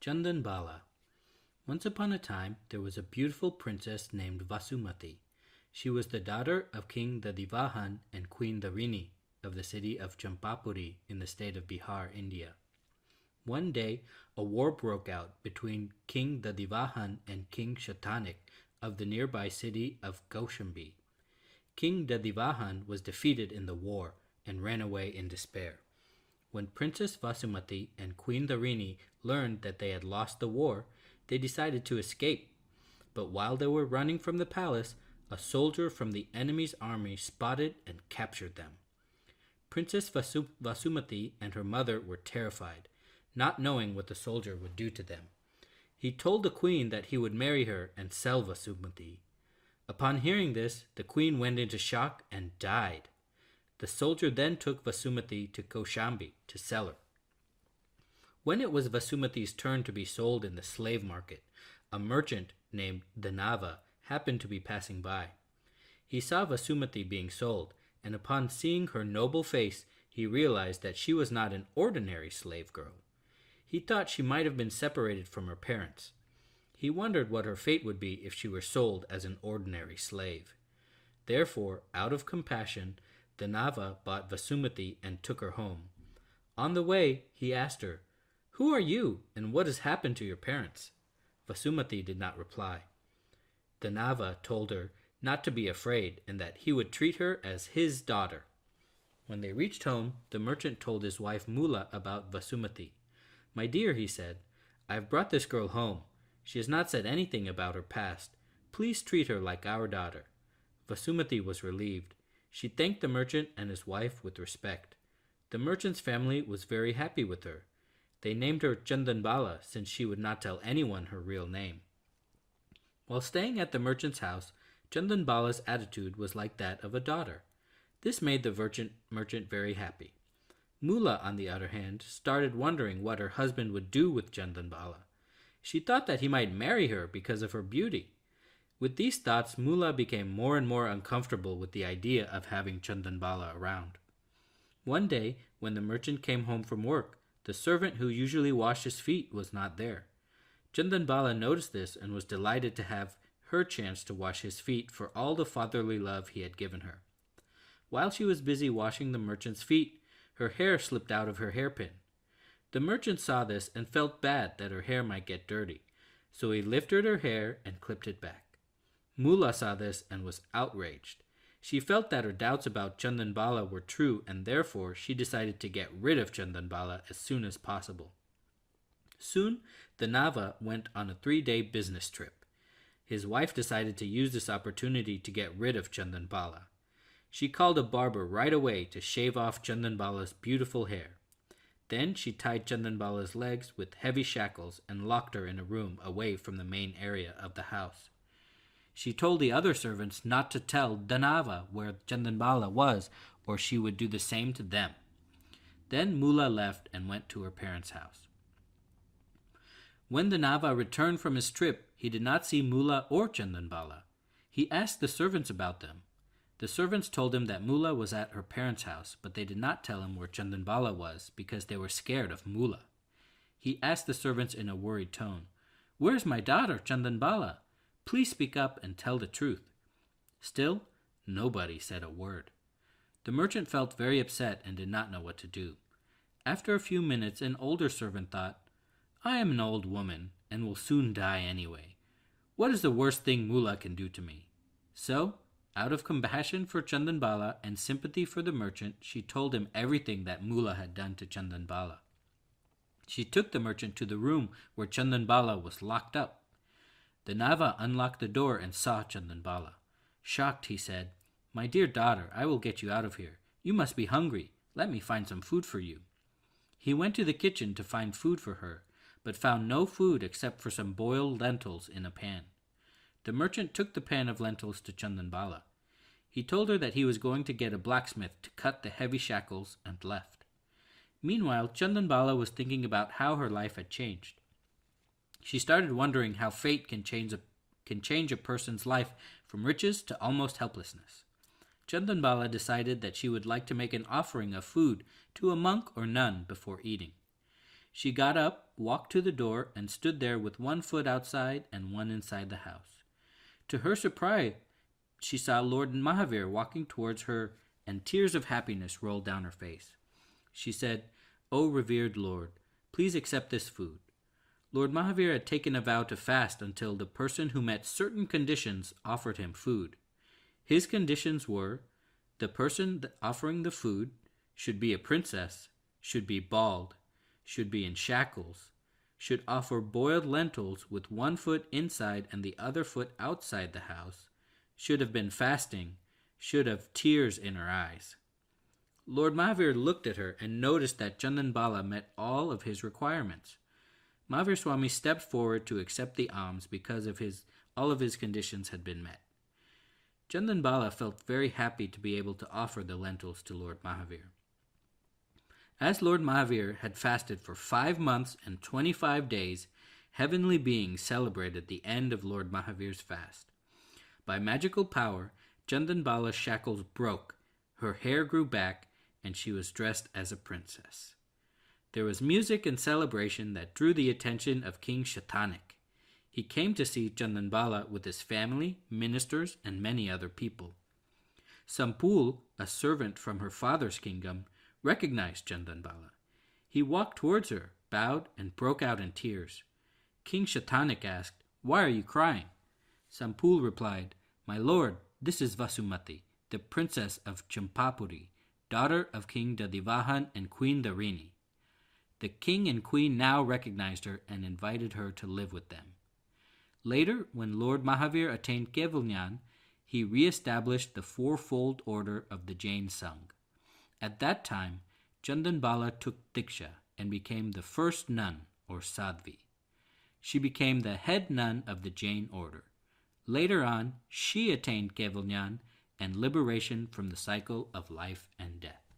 Chandanbala. Once upon a time, there was a beautiful princess named Vasumati. She was the daughter of King Dadivahan and Queen Darini of the city of Champapuri in the state of Bihar, India. One day, a war broke out between King Dadivahan and King Shatanik of the nearby city of Kaushambi. King Dadivahan was defeated in the war and ran away in despair. When Princess Vasumati and Queen Darini learned that they had lost the war, they decided to escape. But while they were running from the palace, a soldier from the enemy's army spotted and captured them. Princess Vasumati and her mother were terrified, not knowing what the soldier would do to them. He told the queen that he would marry her and sell Vasumati. Upon hearing this, the queen went into shock and died. The soldier then took Vasumati to Kaushambi to sell her. When it was Vasumati's turn to be sold in the slave market, a merchant named Danava happened to be passing by. He saw Vasumati being sold, and upon seeing her noble face, he realized that she was not an ordinary slave girl. He thought she might have been separated from her parents. He wondered what her fate would be if she were sold as an ordinary slave. Therefore, out of compassion, Danava bought Vasumati and took her home. On the way, he asked her, "Who are you, and what has happened to your parents?" Vasumati did not reply. Danava told her not to be afraid and that he would treat her as his daughter. When they reached home, the merchant told his wife Mula about Vasumati. "My dear," he said, "I have brought this girl home. She has not said anything about her past. Please treat her like our daughter." Vasumati was relieved. She thanked the merchant and his wife with respect. The merchant's family was very happy with her. They named her Chandanbala since she would not tell anyone her real name. While staying at the merchant's house, Chandanbala's attitude was like that of a daughter. This made the merchant very happy. Mula, on the other hand, started wondering what her husband would do with Chandanbala. She thought that he might marry her because of her beauty. With these thoughts, Mula became more and more uncomfortable with the idea of having Chandanbala around. One day, when the merchant came home from work, the servant who usually washed his feet was not there. Chandanbala noticed this and was delighted to have her chance to wash his feet for all the fatherly love he had given her. While she was busy washing the merchant's feet, her hair slipped out of her hairpin. The merchant saw this and felt bad that her hair might get dirty, so he lifted her hair and clipped it back. Mula saw this and was outraged. She felt that her doubts about Chandanbala were true, and therefore she decided to get rid of Chandanbala as soon as possible. Soon, the Nava went on a 3-day business trip. His wife decided to use this opportunity to get rid of Chandanbala. She called a barber right away to shave off Chandanbala's beautiful hair. Then she tied Chandanbala's legs with heavy shackles and locked her in a room away from the main area of the house. She told the other servants not to tell Danava where Chandanbala was, or she would do the same to them. Then Mula left and went to her parents' house. When Danava returned from his trip, he did not see Mula or Chandanbala. He asked the servants about them. The servants told him that Mula was at her parents' house, but they did not tell him where Chandanbala was because they were scared of Mula. He asked the servants in a worried tone, "Where's my daughter, Chandanbala? Please speak up and tell the truth." Still, nobody said a word. The merchant felt very upset and did not know what to do. After a few minutes, an older servant thought, "I am an old woman and will soon die anyway. What is the worst thing Mula can do to me?" So, out of compassion for Chandanbala and sympathy for the merchant, she told him everything that Mula had done to Chandanbala. She took the merchant to the room where Chandanbala was locked up. The Nava unlocked the door and saw Chandanbala. Shocked, he said, "My dear daughter, I will get you out of here. You must be hungry. Let me find some food for you." He went to the kitchen to find food for her, but found no food except for some boiled lentils in a pan. The merchant took the pan of lentils to Chandanbala. He told her that he was going to get a blacksmith to cut the heavy shackles and left. Meanwhile, Chandanbala was thinking about how her life had changed. She started wondering how fate can change a person's life from riches to almost helplessness. Chandanbala decided that she would like to make an offering of food to a monk or nun before eating. She got up, walked to the door, and stood there with one foot outside and one inside the house. To her surprise, she saw Lord Mahavir walking towards her, and tears of happiness rolled down her face. She said, "O revered Lord, please accept this food." Lord Mahavir had taken a vow to fast until the person who met certain conditions offered him food. His conditions were, the person offering the food should be a princess, should be bald, should be in shackles, should offer boiled lentils with one foot inside and the other foot outside the house, should have been fasting, should have tears in her eyes. Lord Mahavir looked at her and noticed that Chandanbala met all of his requirements. Mahavir Swami stepped forward to accept the alms because all of his conditions had been met. Chandanbala felt very happy to be able to offer the lentils to Lord Mahavir. As Lord Mahavir had fasted for 5 months and 25 days, heavenly beings celebrated the end of Lord Mahavir's fast. By magical power, Chandanbala's shackles broke, her hair grew back, and she was dressed as a princess. There was music and celebration that drew the attention of King Shatanik. He came to see Chandanbala with his family, ministers, and many other people. Sampul, a servant from her father's kingdom, recognized Chandanbala. He walked towards her, bowed, and broke out in tears. King Shatanik asked, "Why are you crying?" Sampul replied, "My lord, this is Vasumati, the princess of Champapuri, daughter of King Dadivahan and Queen Darini." The king and queen now recognized her and invited her to live with them. Later, when Lord Mahavir attained Kevalnyan, he re-established the fourfold order of the Jain Sangh. At that time, Chandanbala took Diksha and became the first nun, or Sadhvi. She became the head nun of the Jain order. Later on, she attained Kevalnyan and liberation from the cycle of life and death.